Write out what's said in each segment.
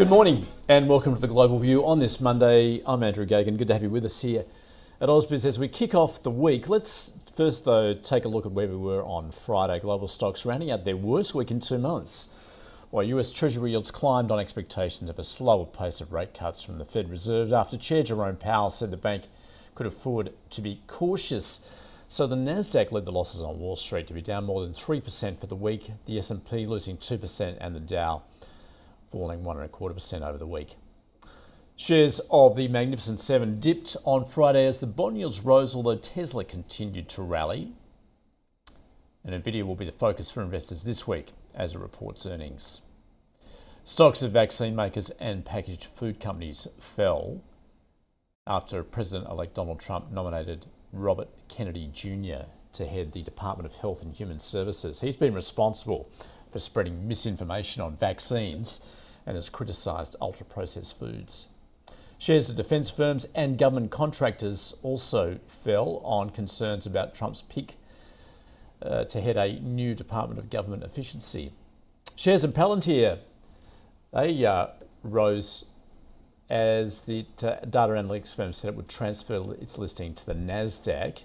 Good morning and welcome to the Global View on this Monday. I'm Andrew Gagan. Good to have you with us here at Ausbiz as we kick off the week. Let's first, though, take a look at where we were on Friday. Global stocks rounding out their worst week in 2 months, while US Treasury yields climbed on expectations of a slower pace of rate cuts from the Fed Reserve after Chair Jerome Powell said the bank could afford to be cautious. So the Nasdaq led the losses on Wall Street to be down more than 3% for the week, the S&P losing 2% and the Dow falling 1.25% over the week. Shares of the Magnificent Seven dipped on Friday as the bond yields rose, although Tesla continued to rally. And Nvidia will be the focus for investors this week as it reports earnings. Stocks of vaccine makers and packaged food companies fell after President-elect Donald Trump nominated Robert Kennedy Jr. to head the Department of Health and Human Services. He's been responsible for spreading misinformation on vaccines and has criticised ultra-processed foods. Shares of defence firms and government contractors also fell on concerns about Trump's pick to head a new Department of Government Efficiency. Shares of Palantir, they rose as the data analytics firm said it would transfer its listing to the Nasdaq.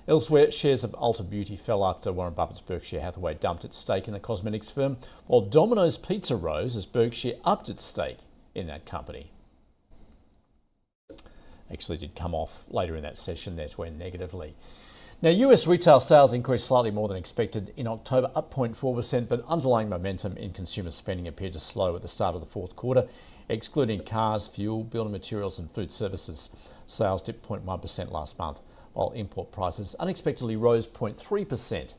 Elsewhere, shares of Ulta Beauty fell after Warren Buffett's Berkshire Hathaway dumped its stake in the cosmetics firm, while Domino's Pizza rose as Berkshire upped its stake in that company. Actually did come off later in that session there to end negatively. Now, US retail sales increased slightly more than expected in October, up 0.4%, but underlying momentum in consumer spending appeared to slow at the start of the fourth quarter. Excluding cars, fuel, building materials and food services, sales dipped 0.1% last month, while import prices unexpectedly rose 0.3%.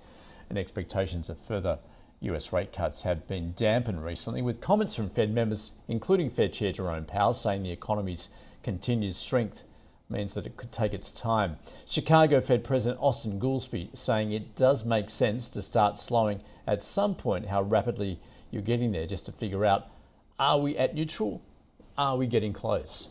And expectations of further US rate cuts have been dampened recently, with comments from Fed members, including Fed Chair Jerome Powell, saying the economy's continued strength means that it could take its time. Chicago Fed President Austin Goolsbee saying it does make sense to start slowing at some point. How rapidly you're getting there, just to figure out, are we at neutral? Are we getting close?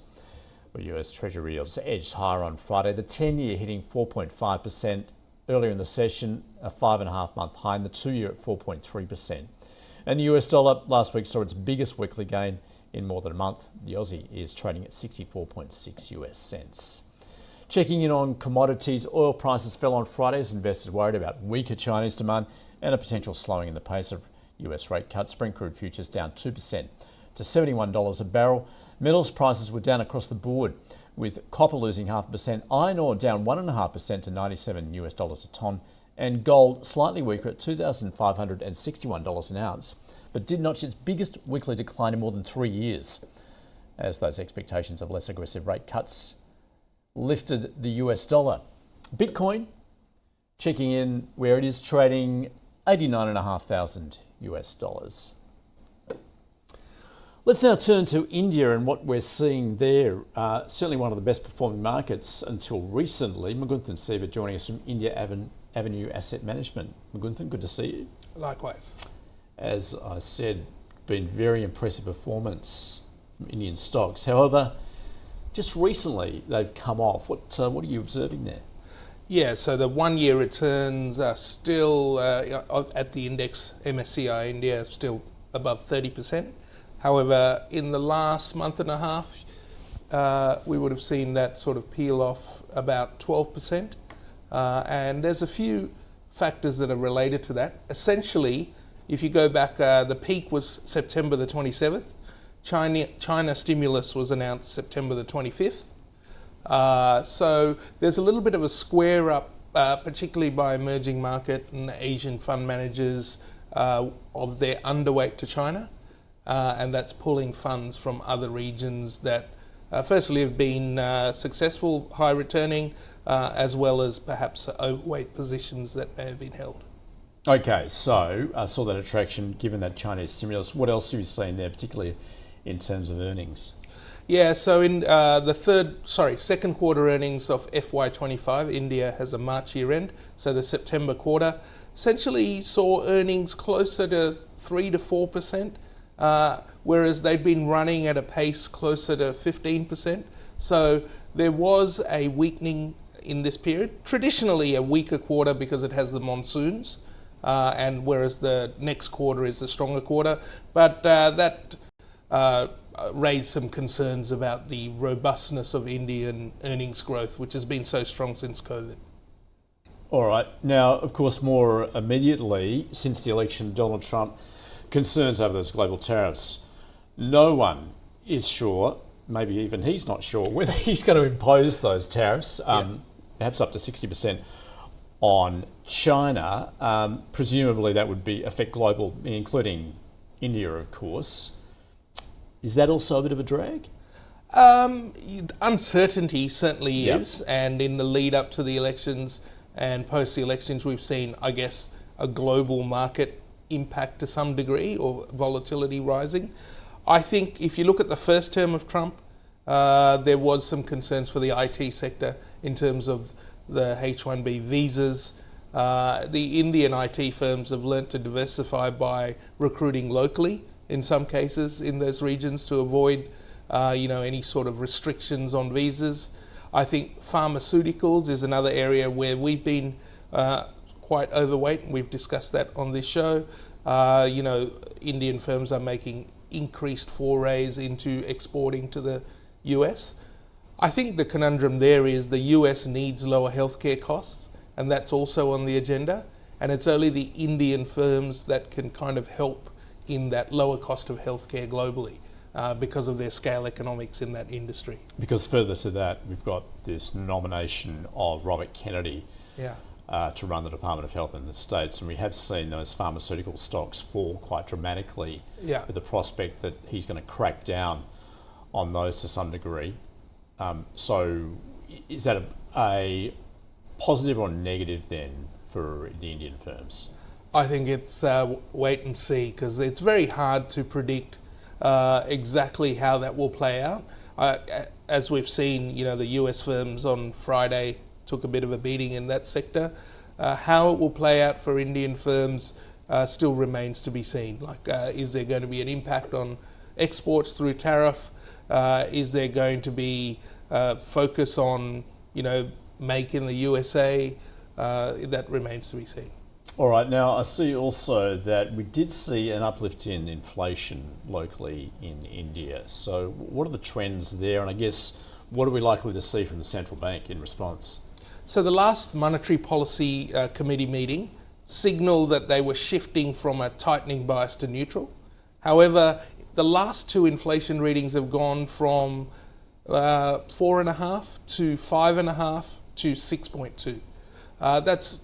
Well, US Treasury yields edged higher on Friday, the 10-year hitting 4.5% earlier in the session, a 5.5-month high, and the 2-year at 4.3%. And the US dollar last week saw its biggest weekly gain in more than a month. The Aussie is trading at 64.6 US cents. Checking in on commodities, oil prices fell on Friday as investors worried about weaker Chinese demand and a potential slowing in the pace of US rate cuts. Brent crude futures down 2% to $71 a barrel. Metals prices were down across the board, with copper losing 0.5%, iron ore down 1.5% to $97 US dollars a tonne, and gold slightly weaker at $2,561 an ounce, but did notch its biggest weekly decline in more than 3 years, as those expectations of less aggressive rate cuts lifted the US dollar. Bitcoin checking in where it is trading 89,500 US dollars. Let's now turn to India and what we're seeing there. Certainly one of the best performing markets until recently. Mugunthan Siva joining us from India Avenue Asset Management. Mugunthan, good to see you. Likewise. As I said, been very impressive performance from Indian stocks. However, just recently they've come off. What are you observing there? Yeah, so the 1-year returns are still at the index MSCI India, still above 30%. However, in the last month and a half, we would have seen that sort of peel off about 12%. And there's a few factors that are related to that. Essentially, if you go back, the peak was September the 27th. China stimulus was announced September the 25th. So there's a little bit of a square up, particularly by emerging market and Asian fund managers of their underweight to China. And that's pulling funds from other regions that firstly have been successful, high returning, as well as perhaps overweight positions that may have been held. Okay, so I saw that attraction given that Chinese stimulus. What else have you seen there, particularly in terms of earnings? Yeah, so in second quarter earnings of FY25, India has a March year end, so the September quarter essentially saw earnings closer to 3 to 4%. Whereas they've been running at a pace closer to 15%. So there was a weakening in this period. Traditionally a weaker quarter because it has the monsoons, and whereas the next quarter is the stronger quarter. But that raised some concerns about the robustness of Indian earnings growth, which has been so strong since COVID. All right. Now, of course, more immediately, since the election, Donald Trump concerns over those global tariffs. No one is sure, maybe even he's not sure, whether he's going to impose those tariffs, perhaps up to 60% on China. Presumably that would affect global, including India, of course. Is that also a bit of a drag? Uncertainty certainly is, and in the lead up to the elections and post the elections, we've seen, I guess, a global market impact to some degree, or volatility rising. I think if you look at the first term of Trump, there was some concerns for the IT sector in terms of the H-1B visas. The Indian IT firms have learnt to diversify by recruiting locally in some cases in those regions to avoid any sort of restrictions on visas. I think pharmaceuticals is another area where we've been quite overweight, and we've discussed that on this show. Indian firms are making increased forays into exporting to the US. I think the conundrum there is the US needs lower healthcare costs, and that's also on the agenda. And it's only the Indian firms that can kind of help in that lower cost of healthcare globally because of their scale economics in that industry. Because further to that, we've got this nomination of Robert Kennedy to run the Department of Health in the States, and we have seen those pharmaceutical stocks fall quite dramatically with the prospect that he's going to crack down on those to some degree. So is that a positive or negative then for the Indian firms? I think it's wait and see, because it's very hard to predict exactly how that will play out. As we've seen, the US firms on Friday took a bit of a beating in that sector. How it will play out for Indian firms still remains to be seen. Is there going to be an impact on exports through tariff? Is there going to be focus on, make in the USA? That remains to be seen. All right, now I see also that we did see an uplift in inflation locally in India. So what are the trends there? And I guess, what are we likely to see from the central bank in response? So the last Monetary Policy Committee meeting signalled that they were shifting from a tightening bias to neutral. However, the last two inflation readings have gone from 4.5 to 5.5 to 6.2. That's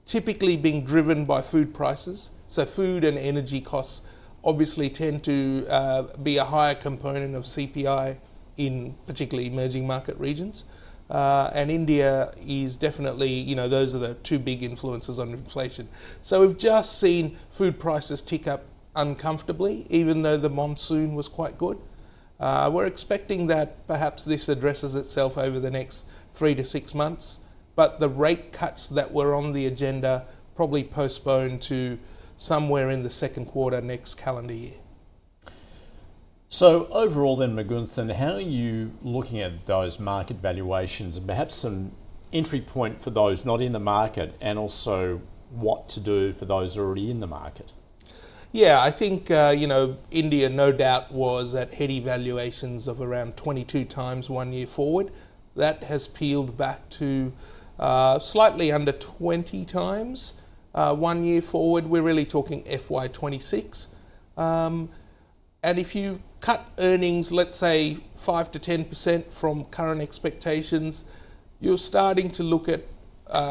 typically being driven by food prices. So food and energy costs obviously tend to be a higher component of CPI in particularly emerging market regions. And India is definitely, those are the two big influences on inflation. So we've just seen food prices tick up uncomfortably, even though the monsoon was quite good. We're expecting that perhaps this addresses itself over the next 3 to 6 months. But the rate cuts that were on the agenda probably postponed to somewhere in the second quarter next calendar year. So overall then, Mugunthan, how are you looking at those market valuations, and perhaps some entry point for those not in the market, and also what to do for those already in the market? Yeah, I think, India no doubt was at heady valuations of around 22 times 1 year forward. That has peeled back to slightly under 20 times 1 year forward. We're really talking FY26. And if you cut earnings, let's say 5 to 10% from current expectations, you're starting to look at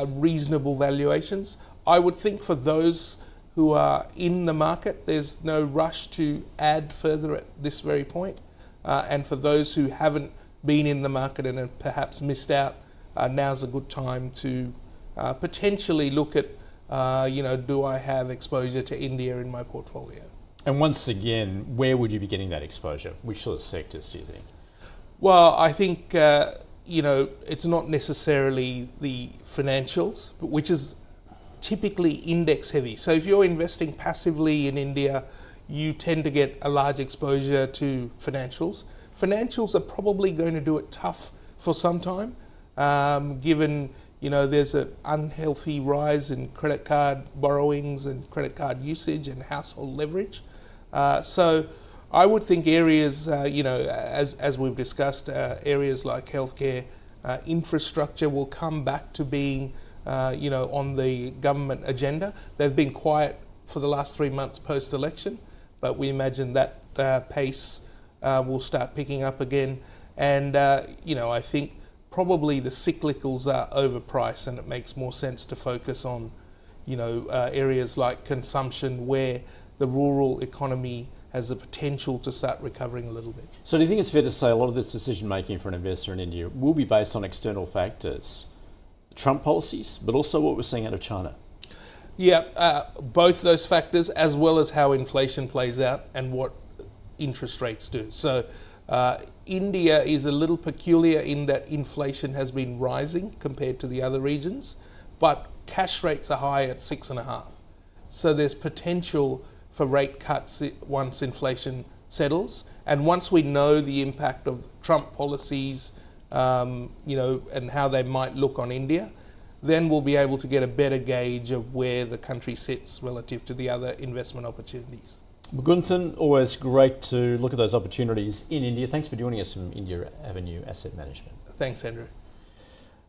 reasonable valuations. I would think for those who are in the market, there's no rush to add further at this very point. And for those who haven't been in the market and have perhaps missed out, now's a good time to potentially look at, do I have exposure to India in my portfolio? And once again, where would you be getting that exposure? Which sort of sectors do you think? Well, I think, it's not necessarily the financials, but which is typically index heavy. So if you're investing passively in India, you tend to get a large exposure to financials. Financials are probably going to do it tough for some time, given there's an unhealthy rise in credit card borrowings and credit card usage and household leverage. So I would think areas, as we've discussed, areas like healthcare, infrastructure will come back to being, on the government agenda. They've been quiet for the last 3 months post-election, but we imagine that pace will start picking up again. And, I think probably the cyclicals are overpriced, and it makes more sense to focus on, areas like consumption, where the rural economy has the potential to start recovering a little bit. So do you think it's fair to say a lot of this decision making for an investor in India will be based on external factors, Trump policies, but also what we're seeing out of China? Yeah, both those factors, as well as how inflation plays out and what interest rates do. So India is a little peculiar in that inflation has been rising compared to the other regions, but cash rates are high at 6.5. So there's potential for rate cuts once inflation settles, and once we know the impact of Trump policies, and how they might look on India, then we'll be able to get a better gauge of where the country sits relative to the other investment opportunities. Mugunthan, always great to look at those opportunities in India. Thanks for joining us from India Avenue Asset Management. Thanks, Andrew.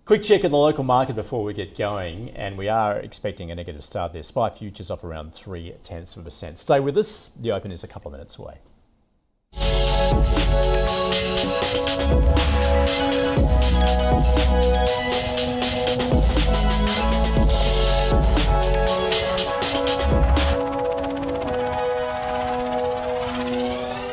Quick check of the local market before we get going, and we are expecting a negative start there. SPI futures off around 0.3%. Stay with us. The open is a couple of minutes away.